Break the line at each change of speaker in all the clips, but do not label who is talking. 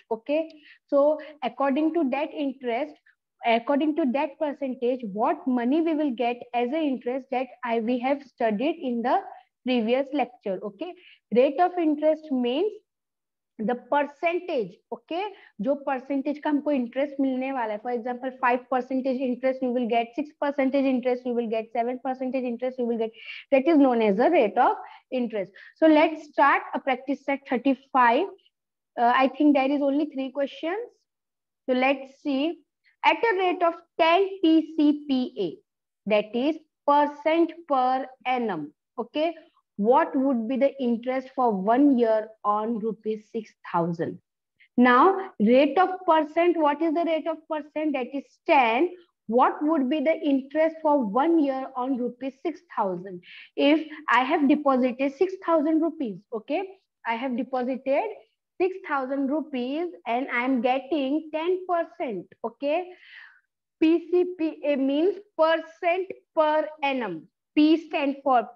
Okay, so according to that interest, according to that percentage, what money we will get as a interest, that we have studied in the previous lecture. Okay, rate of interest means the percentage. Okay, जो percentage का हमको interest मिलने वाला है, for example 5% interest you will get, 6% interest you will get, 7% interest you will get, that is known as a rate of interest. So let's start a practice set 35. I think there is only 3 questions. So let's see. At a rate of 10 PCPA, that is percent per annum. Okay, what would be the interest for 1 year on rupees 6,000? Now, rate of percent, what is the rate of percent? That is 10. What would be the interest for 1 year on rupees 6,000? If I have deposited 6,000 rupees, okay, I have deposited 6,000 rupees and I am getting 10%. Okay, PCPA means percent per annum. P stand for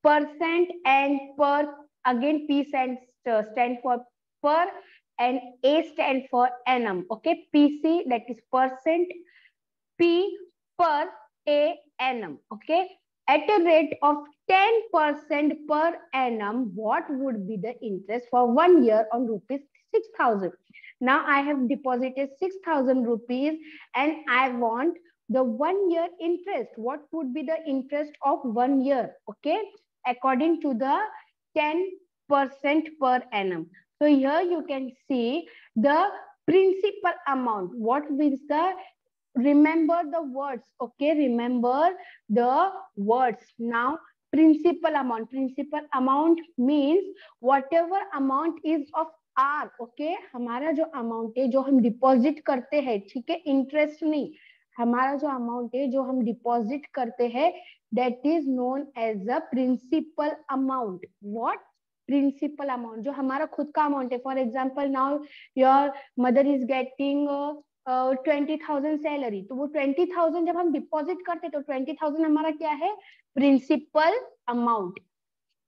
percent and per, again P stand for per and A stand for annum. Okay, PC, that is percent, P per A annum. Okay, at a rate of 10% per annum, what would be the interest for 1 year on rupees 6,000? Now I have deposited 6,000 rupees and I want the 1 year interest. What would be the interest of 1 year? Okay, according to the 10% per annum. So here you can see the principal amount. What is the, remember the words. Okay, remember the words. Now principal amount means whatever amount is of R. Okay, हमारा जो amount है जो हम deposit करते हैं, ठीक है, interest नहीं, हमारा जो अमाउंट है जो हम डिपॉजिट करते हैं, that is known as a principal amount. What? Principal amount, जो हमारा खुद का अमाउंट है. For example now your mother is getting 20,000 salary, तो वो 20,000 जब हम डिपॉजिट करते तो 20,000 हमारा क्या है? Principal amount.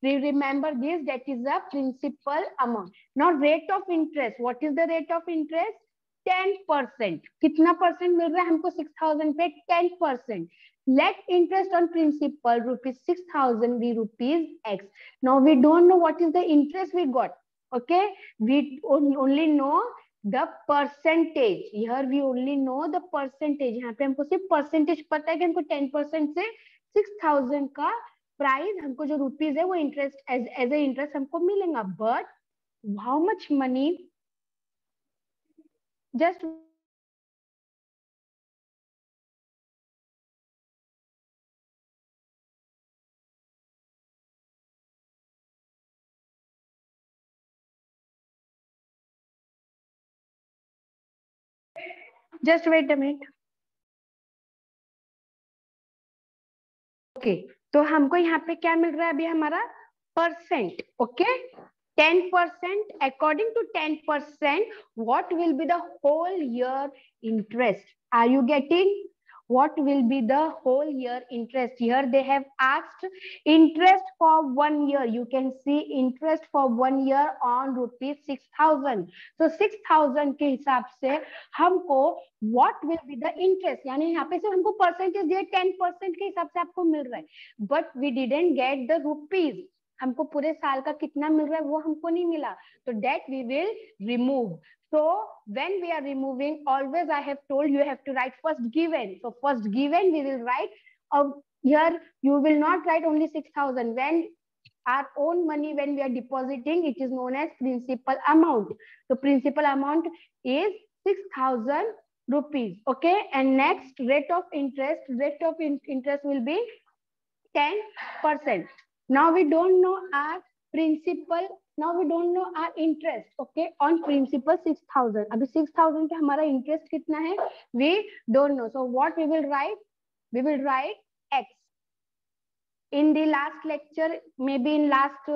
Remember this, that is the principal amount. Now rate of interest, what is the rate of interest? 10%. कितना परसेंट मिल रहा है हमको 6,000 पे? 10%. Let interest on principal rupees 6,000 be rupees X. Now we don't know what is the interest we got. Okay, we only know the percentage. Here we only know the percentage. यहाँ पे हमको सिर्फ percentage पता है कि हमको 10% से 6,000 का प्राइस, हमको जो रुपीज है वो इंटरेस्ट एज ए इंटरेस्ट हमको मिलेगा. But how much money, just wait a minute. Okay, तो हमको यहाँ पे क्या मिल रहा है अभी? हमारा percent. Okay, 10%. According to 10%, what will be the whole year interest? Are you getting? What will be the whole year interest? Here they have asked interest for 1 year. You can see interest for 1 year on rupees 6,000. So 6,000 के हिसाब से हमको what will be the interest, यानी यहाँ पे से हमको percentage दिया 10% के हिसाब से आपको मिल रहा है, but we didn't get the rupees. हमको पूरे साल का कितना मिल रहा है वो हमको नहीं मिला, तो that we will remove. So when we are removing, always I have told you have to write first given. So first given we will write. Here you will not write only 6,000. When our own money, when we are depositing, it is known as principal amount. So principal amount is 6,000 rupees. Okay, and next rate of interest. Rate of interest will be 10%. Now we don't know our principal. Now we don't know our interest. Okay, on principal 6,000. अभी 6,000 पे हमारा interest कितना है? We don't know. So what we will write? We will write X. In the last lecture, maybe in last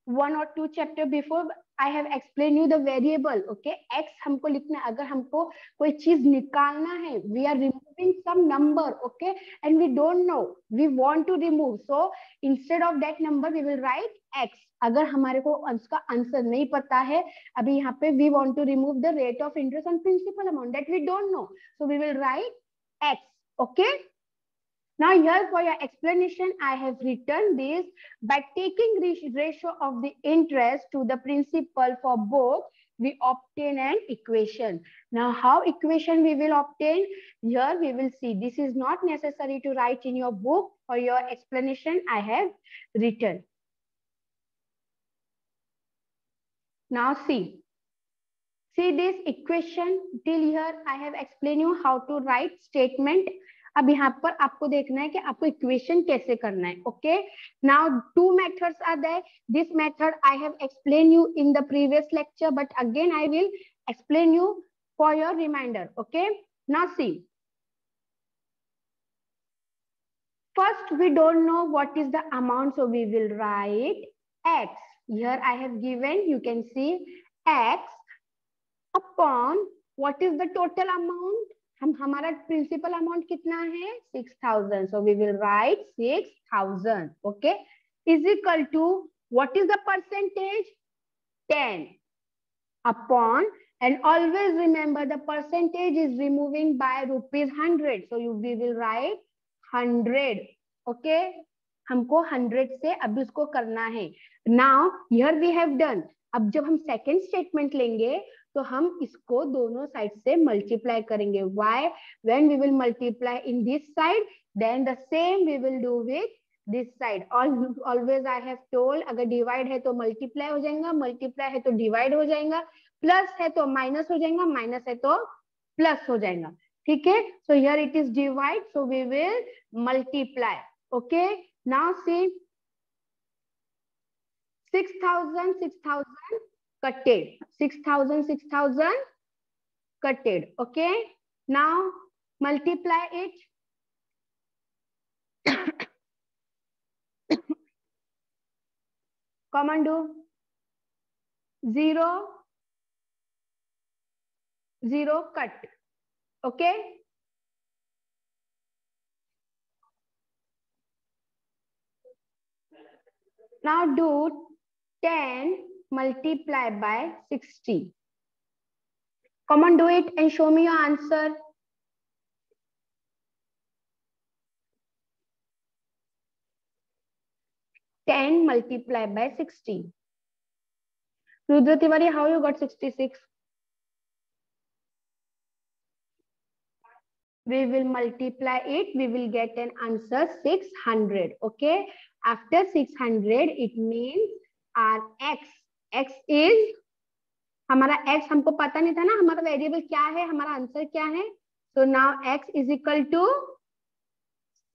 1 or 2 chapter before I have explained you the variable. Okay, x हमको लिखना है, अगर हमको कोई चीज निकालना है, we are removing some number, okay, and we don't know, we want to remove, so instead of that number we will write x. अगर हमारे को उसका आंसर नहीं पता है, अभी यहाँ पे we want to remove the rate of interest on principal amount, that we don't know, so we will write x. Okay, now here for your explanation, I have written this. By taking ratio of the interest to the principal for both, we obtain an equation. Now how equation we will obtain? Here we will see. This is not necessary to write in your book. For your explanation, I have written. Now see. See this equation till here I have explained you how to write statement. अब यहाँ पर आपको देखना है कि आपको equation कैसे करना है. Okay, now two methods are there. This method I have explain you in the previous lecture, but again I will explain you for your reminder. Okay, now see, first we don't know what is the amount, so we will write x. Here I have given, you can see x upon what is the total amount. हम हमारा principal amount कितना है 6000, so we will write 6000. okay, is equal to what is the percentage 10 upon, and always remember the percentage is removing by rupees 100, so we will write 100. okay, हमको 100 से अब इसको करना है. now here we have done. अब जब हम second statement लेंगे तो हम इसको दोनों साइड से मल्टीप्लाई करेंगे. why? when we will multiply in this side, then the same we will do with this side. always I have told, अगर डिवाइड है तो मल्टीप्लाई हो जाएगा, मल्टीप्लाई है तो डिवाइड हो जाएगा, प्लस है तो माइनस हो जाएगा, माइनस है तो प्लस हो जाएगा. ठीक है, so here it is divide, so we will multiply. okay, now see 6000 cutted, 6000 cutted. okay, now multiply it. common do 0 0 cut. okay, now do 10 multiply by 60. Come on, do it and show me your answer. Ten multiplied by 60. Rudra Tiwari, how you got 66? We will multiply it. We will get an answer 600. Okay. After 600, it means our x. X is, हमारा x हमको पता नहीं था ना, हमारा variable क्या है, हमारा आंसर क्या है. So now x is equal to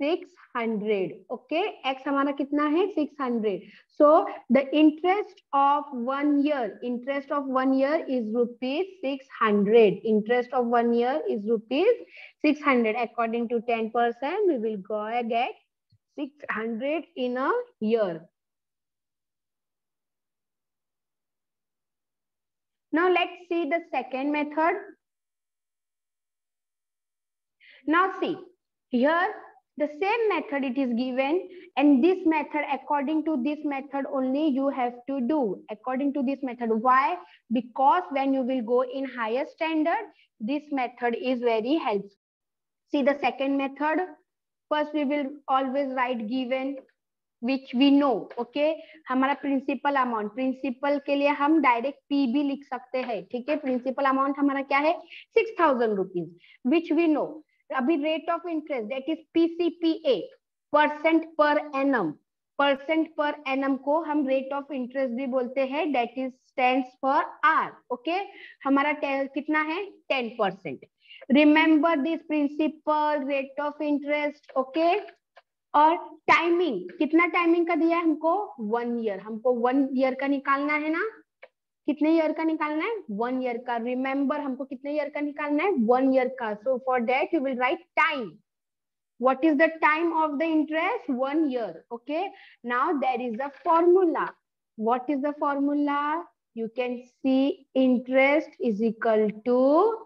600. okay, x हमारा कितना है 600. so the interest of 1 year, interest of 1 year is rupees 600. interest of 1 year is rupees 600. according to 10%, we will go and get 600 in a year. Now let's see the second method. Now see, here the same method it is given, and this method, according to this method only you have to do. According to this method. Why? Because when you will go in higher standard, this method is very helpful. See the second method. First we will always write given, which we know. okay, हमारा principal amount, principal के लिए हम direct P भी लिख सकते हैं. ठीक है, प्रिंसिपल अमाउंट हमारा क्या है 6000 रुपीज, विच वी नो. अभी rate of interest that is PCPA, percent per annum. Percent per annum को हम रेट ऑफ इंटरेस्ट भी बोलते हैं, that is stands for R. Okay, हमारा कितना है 10%. Remember this principal, rate of interest. Okay, और टाइमिंग, कितना टाइमिंग का दिया है हमको 1 ईयर. हमको 1 ईयर का निकालना है ना, कितने ईयर का निकालना है 1 ईयर का. रिमेंबर हमको कितने ईयर का निकालना है 1 ईयर का. So for that you will write time. What is the time of the interest 1 year. Okay, now there is a formula. What is the formula? You can see interest is equal to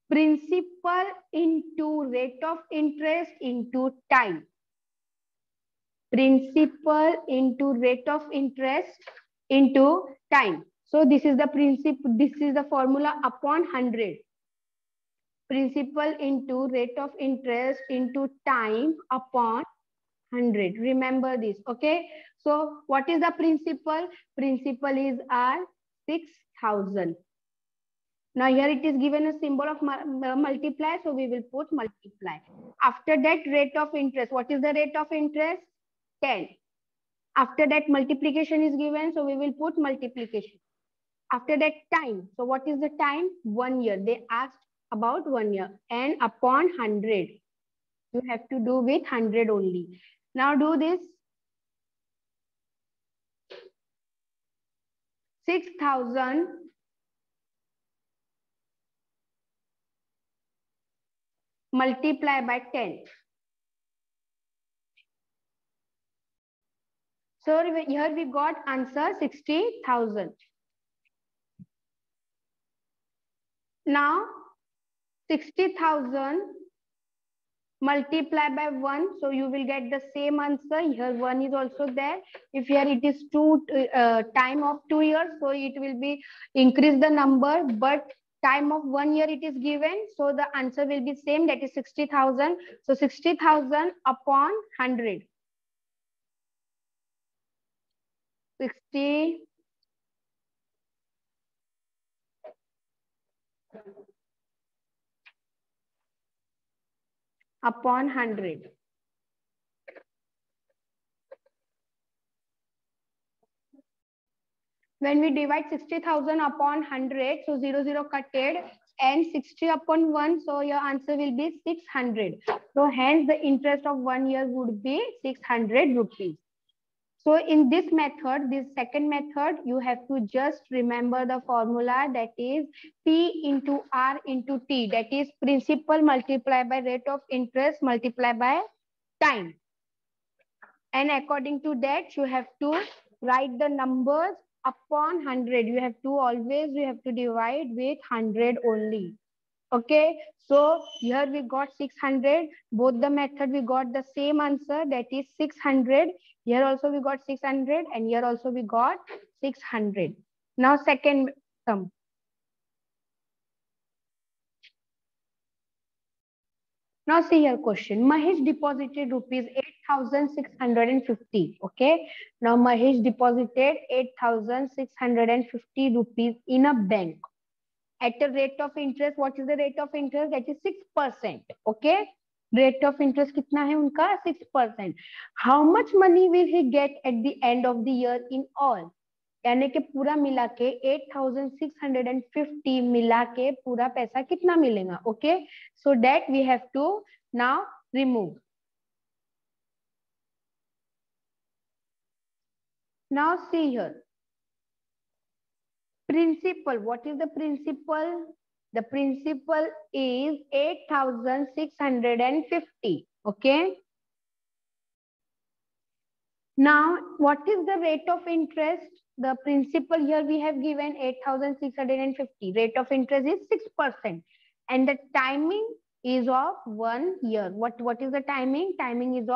principal into rate of interest into time. Principal into rate of interest into time. So this is the principle, this is the formula upon 100. Principal into rate of interest into time upon 100. Remember this, okay? So what is the principal? Principal is our 6,000. Now here it is given a symbol of multiply, so we will put multiply. After that, rate of interest. What is the rate of interest? 10. After that, multiplication is given, so we will put multiplication. After that, time. So what is the time? 1 year. They asked about 1 year. And upon 100. You have to do with 100 only. Now do this. 6,000 multiply by 10. So here we got answer 60,000. Now 60,000 multiply by 1, so you will get the same answer. Here 1 is also there. If here it is time of 2 years, so it will be increase the number, but time of 1 year it is given, so the answer will be same, that is 60,000. So 60,000 upon 100. 60 upon 100. When we divide 60,000 upon 100, so 0 cutted, and 60 upon 1, so your answer will be 600. So hence the interest of 1 year would be 600 rupees. So in this method, this second method, you have to just remember the formula, that is P into R into T, that is principal multiplied by rate of interest multiplied by time. And according to that, you have to write the numbers upon 100. You have to divide with 100 only. Okay, so here we got 600. Both the method we got the same answer, that is 600. Here also we got 600, and here also we got 600. Now second sum. Now see your question. Mahesh deposited rupees 8,650. Okay. Now Mahesh deposited 8,650 rupees in a bank at a rate of interest. What is the rate of interest? That is 6%. Okay. Rate of interest कितना है उनका? 6%. How much money will he get at the end of the year in all? यानी कि पूरा मिला के 8,650 मिला के पूरा पैसा कितना मिलेगा? Okay, so that we have to now remove. Now see here. Principal. What is the principal? The principal is 8,650. Okay. Now, what is the rate of interest? The principal here we have given 8,650. Rate of interest is 6%. And the timing is of 1 year. What is the timing? Timing is of